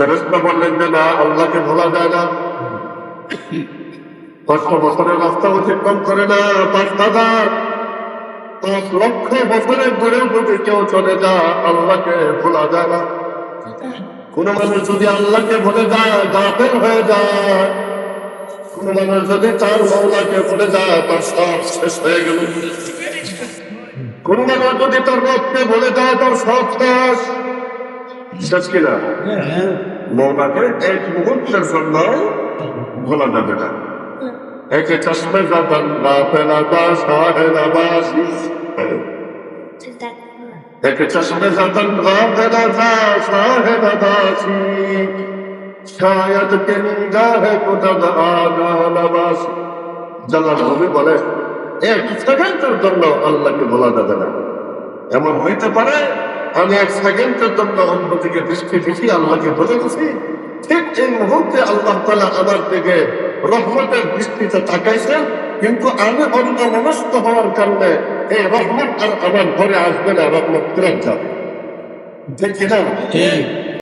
ফেরেশতা বললেন যে না, আল্লাহকে ভোলা যায় না। 500 বছরের রাস্তা অতিক্রম করে না, 5,000 5,00,000 বছরের দূরেও যদি কেউ চলে যায়, আল্লাহকে ভোলা যায় না। কোন মানুষ যদি আল্লাহকে ভুলে যায়, গাফেল হয়ে যায়। কোন মানুষ যদি তার মওলাকে ভুলে যায়, তার সব শেষ হয়ে গেল। কোন মানুষ যদি তার রবকে ভুলে যায়, তার সব শেষ। শেষ কিনা? মওলাকে এক মুহূর্তের জন্য ভোলা যাবে না। একে চশমে যাবেন গাফেল আবাস হয় নাবাস, একে চশমে যাবেন গাফেল আবাস হয় নাবাসি, শায়দ কে নিগাহে কুতব আগা নাবাস। জালাল নবী বলে, এক সেকেন্ডের জন্য আল্লাহকে ভোলা যাবে না। এমন হইতে পারে আমি এক সেকেন্ডের জন্য অন্যদিকে দৃষ্টি রেখে আল্লাহকে ভুলে গেছি, ঠিক এই মুহূর্তে আল্লাহ তাআলা আমার দিকে রহমতের দৃষ্টিতে তাকাইছেন, কিন্তু আমি অন্যমনস্ক হওয়ার কারণে এই রহমত আর আমার ঘরে আসবে না, রহমত ফেরত যাবে। ঠিক কিনা?